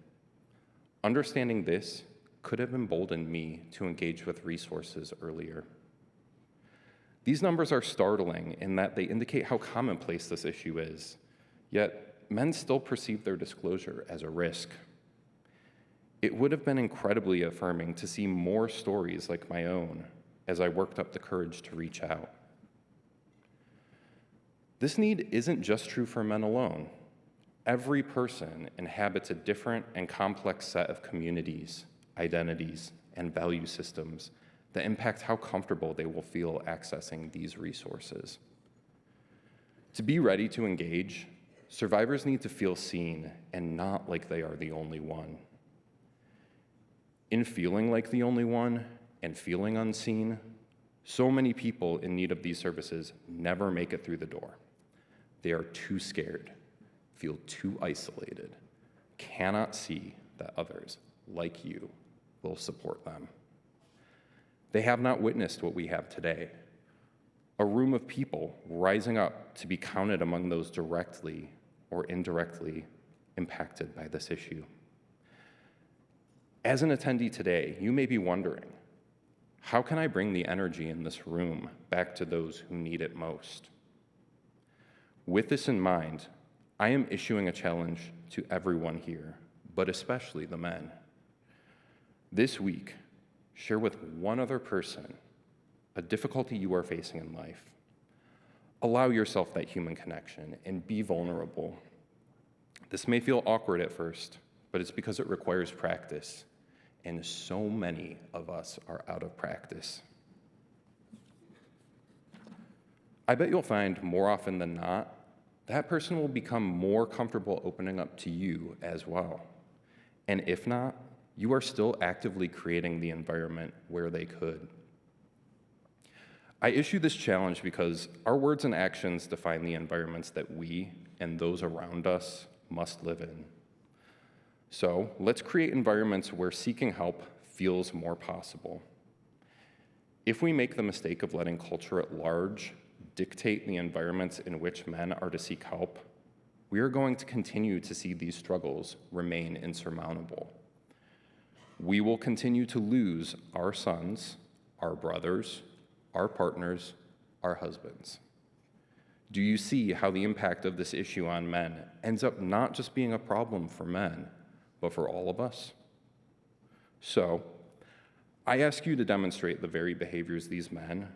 Understanding this could have emboldened me to engage with resources earlier. These numbers are startling in that they indicate how commonplace this issue is, yet men still perceive their disclosure as a risk. It would have been incredibly affirming to see more stories like my own as I worked up the courage to reach out. This need isn't just true for men alone. Every person inhabits a different and complex set of communities, identities, and value systems that impact how comfortable they will feel accessing these resources. To be ready to engage, survivors need to feel seen and not like they are the only one. In feeling like the only one and feeling unseen, so many people in need of these services never make it through the door. They are too scared, feel too isolated, cannot see that others, like you, will support them. They have not witnessed what we have today, a room of people rising up to be counted among those directly or indirectly impacted by this issue. As an attendee today, you may be wondering, how can I bring the energy in this room back to those who need it most? With this in mind, I am issuing a challenge to everyone here, but especially the men. This week, share with one other person a difficulty you are facing in life. Allow yourself that human connection and be vulnerable. This may feel awkward at first, but it's because it requires practice, and so many of us are out of practice. I bet you'll find more often than not, that person will become more comfortable opening up to you as well. And if not, you are still actively creating the environment where they could. I issue this challenge because our words and actions define the environments that we and those around us must live in. So let's create environments where seeking help feels more possible. If we make the mistake of letting culture at large dictate the environments in which men are to seek help, we are going to continue to see these struggles remain insurmountable. We will continue to lose our sons, our brothers, our partners, our husbands. Do you see how the impact of this issue on men ends up not just being a problem for men, but for all of us? So, I ask you to demonstrate the very behaviors these men,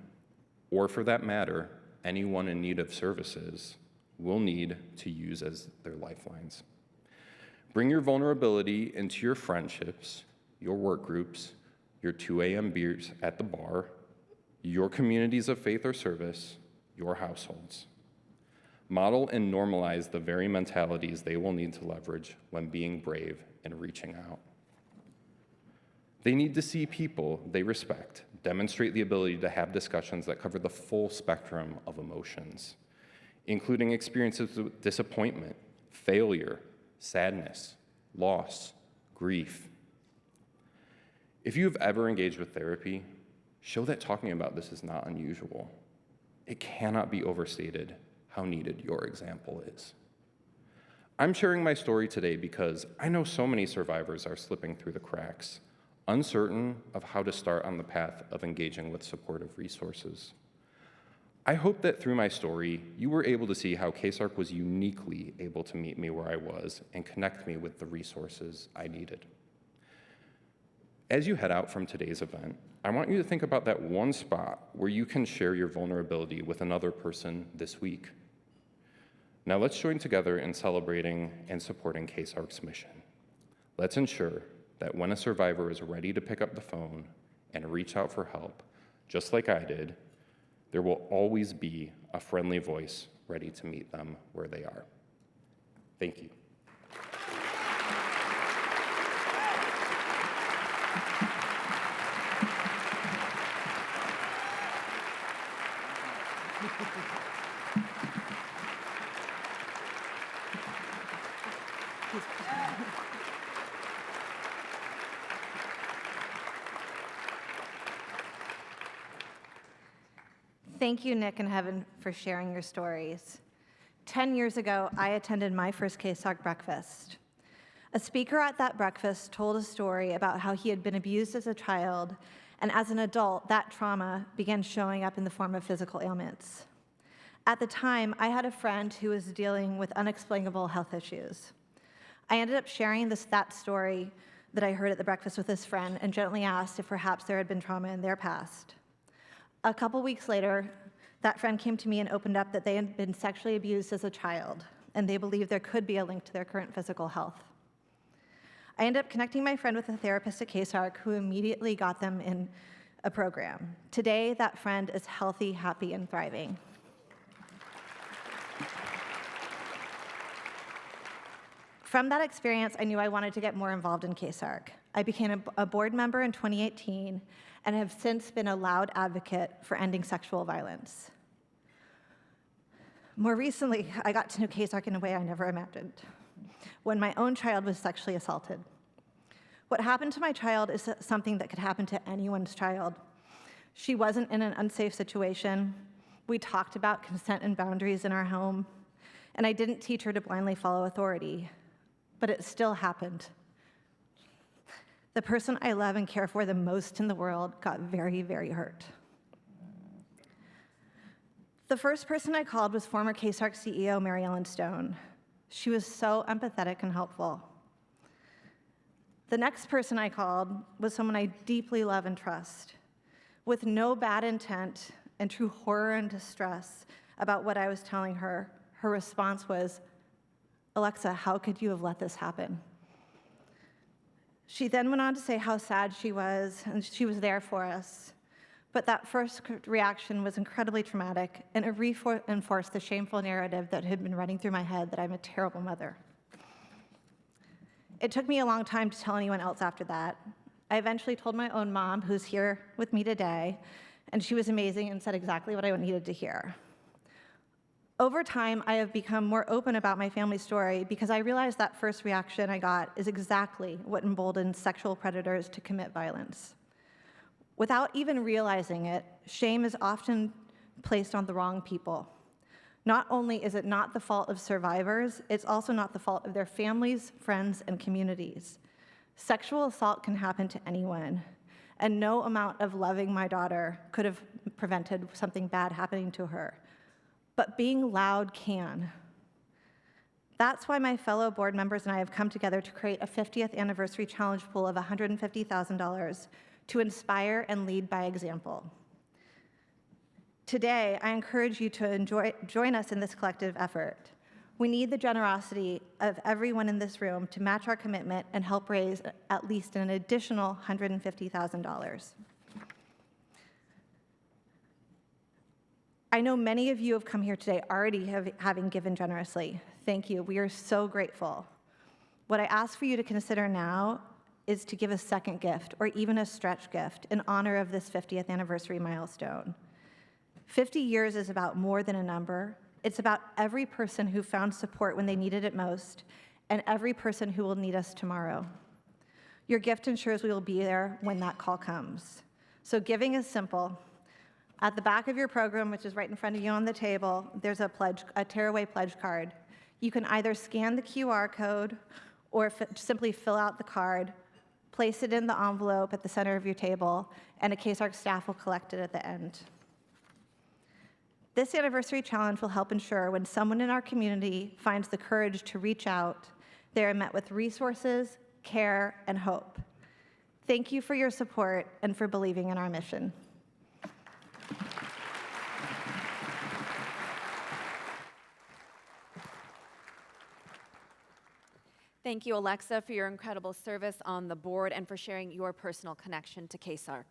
or for that matter, anyone in need of services, will need to use as their lifelines. Bring your vulnerability into your friendships, your work groups, your 2 a.m. beers at the bar, your communities of faith or service, your households. Model and normalize the very mentalities they will need to leverage when being brave and reaching out. They need to see people they respect demonstrate the ability to have discussions that cover the full spectrum of emotions, including experiences of disappointment, failure, sadness, loss, grief. If you have ever engaged with therapy, show that talking about this is not unusual. It cannot be overstated how needed your example is. I'm sharing my story today because I know so many survivors are slipping through the cracks, uncertain of how to start on the path of engaging with supportive resources. I hope that through my story, you were able to see how KCSARC was uniquely able to meet me where I was and connect me with the resources I needed. As you head out from today's event, I want you to think about that one spot where you can share your vulnerability with another person this week. Now let's join together in celebrating and supporting KCSARC's mission. Let's ensure that when a survivor is ready to pick up the phone and reach out for help, just like I did, there will always be a friendly voice ready to meet them where they are. Thank you. Thank you, Nick and Heaven, for sharing your stories. 10 years ago, I attended my first KCSARC breakfast. A speaker at that breakfast told a story about how he had been abused as a child, and as an adult, that trauma began showing up in the form of physical ailments. At the time, I had a friend who was dealing with unexplainable health issues. I ended up sharing that story that I heard at the breakfast with this friend and gently asked if perhaps there had been trauma in their past. A couple weeks later, that friend came to me and opened up that they had been sexually abused as a child, and they believed there could be a link to their current physical health. I ended up connecting my friend with a therapist at KCSARC who immediately got them in a program. Today, that friend is healthy, happy, and thriving. From that experience, I knew I wanted to get more involved in KCSARC. I became a board member in 2018 and have since been a loud advocate for ending sexual violence. More recently, I got to know KCSARC in a way I never imagined, when my own child was sexually assaulted. What happened to my child is something that could happen to anyone's child. She wasn't in an unsafe situation. We talked about consent and boundaries in our home, and I didn't teach her to blindly follow authority, but it still happened. The person I love and care for the most in the world got very, very hurt. The first person I called was former KCSARC CEO Mary Ellen Stone. She was so empathetic and helpful. The next person I called was someone I deeply love and trust. With no bad intent and true horror and distress about what I was telling her, her response was, "Alexa, how could you have let this happen?" She then went on to say how sad she was, and she was there for us. But that first reaction was incredibly traumatic, and it reinforced the shameful narrative that had been running through my head that I'm a terrible mother. It took me a long time to tell anyone else after that. I eventually told my own mom, who's here with me today, and she was amazing and said exactly what I needed to hear. Over time, I have become more open about my family story because I realized that first reaction I got is exactly what emboldens sexual predators to commit violence. Without even realizing it, shame is often placed on the wrong people. Not only is it not the fault of survivors, it's also not the fault of their families, friends, and communities. Sexual assault can happen to anyone, and no amount of loving my daughter could have prevented something bad happening to her. But being loud can. That's why my fellow board members and I have come together to create a 50th anniversary challenge pool of $150,000 to inspire and lead by example. Today, I encourage you to join us in this collective effort. We need the generosity of everyone in this room to match our commitment and help raise at least an additional $150,000. I know many of you have come here today already having given generously. Thank you. We are so grateful. What I ask for you to consider now is to give a second gift or even a stretch gift in honor of this 50th anniversary milestone. 50 years is about more than a number. It's about every person who found support when they needed it most and every person who will need us tomorrow. Your gift ensures we will be there when that call comes. So giving is simple. At the back of your program, which is right in front of you on the table, there's a tearaway pledge card. You can either scan the QR code or simply fill out the card, place it in the envelope at the center of your table, and a KCSARC staff will collect it at the end. This anniversary challenge will help ensure when someone in our community finds the courage to reach out, they are met with resources, care, and hope. Thank you for your support and for believing in our mission. Thank you, Alexa, for your incredible service on the board and for sharing your personal connection to KCSARC.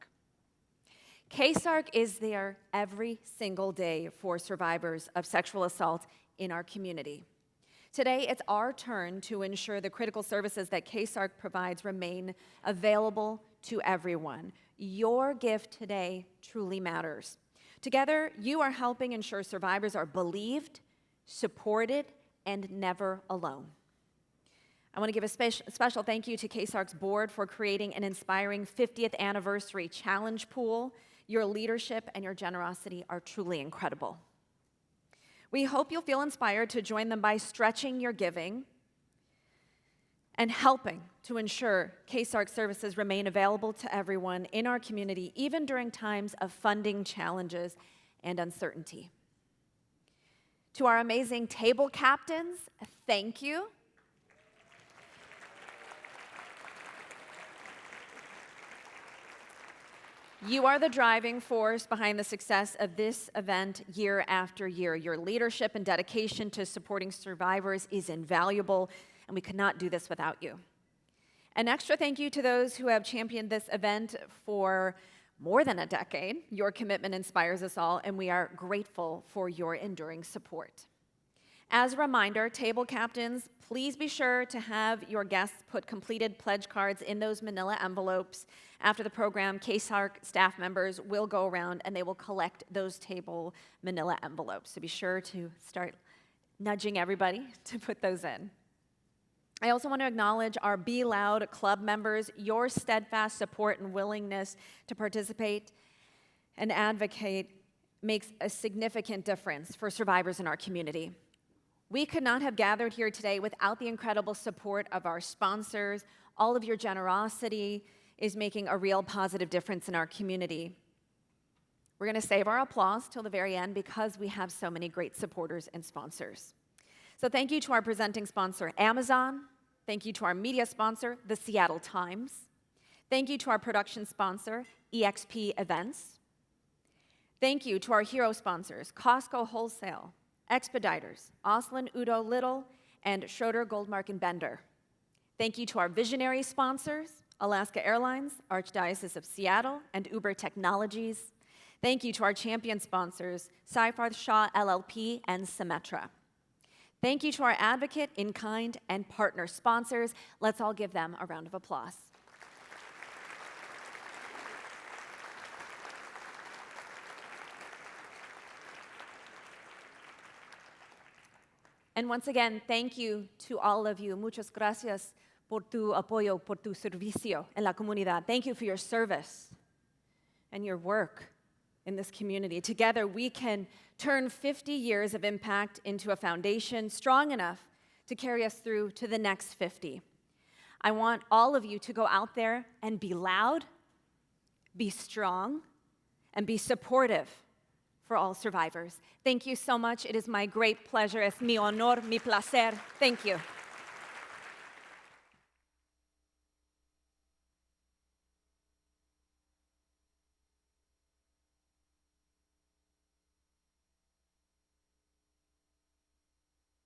KCSARC is there every single day for survivors of sexual assault in our community. Today, it's our turn to ensure the critical services that KCSARC provides remain available to everyone. Your gift today truly matters. Together, you are helping ensure survivors are believed, supported, and never alone. I want to give a special thank you to KCSARC's board for creating an inspiring 50th anniversary challenge pool. Your leadership and your generosity are truly incredible. We hope you'll feel inspired to join them by stretching your giving and helping to ensure KCSARC services remain available to everyone in our community, even during times of funding challenges and uncertainty. To our amazing table captains, thank you. You are the driving force behind the success of this event year after year. Your leadership and dedication to supporting survivors is invaluable, and we could not do this without you. An extra thank you to those who have championed this event for more than a decade. Your commitment inspires us all, and we are grateful for your enduring support. As a reminder, table captains, please be sure to have your guests put completed pledge cards in those manila envelopes. After the program, KCSARC staff members will go around and they will collect those table manila envelopes. So be sure to start nudging everybody to put those in. I also want to acknowledge our Be Loud club members. Your steadfast support and willingness to participate and advocate makes a significant difference for survivors in our community. We could not have gathered here today without the incredible support of our sponsors. All of your generosity is making a real positive difference in our community. We're going to save our applause till the very end because we have so many great supporters and sponsors. So thank you to our presenting sponsor, Amazon. Thank you to our media sponsor, the Seattle Times. Thank you to our production sponsor, EXP Events. Thank you to our hero sponsors, Costco Wholesale, Expeditors, Oslin Udo Little, and Schroeder Goldmark and Bender. Thank you to our visionary sponsors, Alaska Airlines, Archdiocese of Seattle, and Uber Technologies. Thank you to our champion sponsors, Seyfarth Shaw LLP and Symetra. Thank you to our advocate, in-kind, and partner sponsors. Let's all give them a round of applause. And once again, thank you to all of you. Muchas gracias por tu apoyo, por tu servicio en la comunidad. Thank you for your service and your work in this community. Together, we can turn 50 years of impact into a foundation strong enough to carry us through to the next 50. I want all of you to go out there and be loud, be strong, and be supportive for all survivors. Thank you so much. It is my great pleasure. Es mi honor, mi placer. Thank you.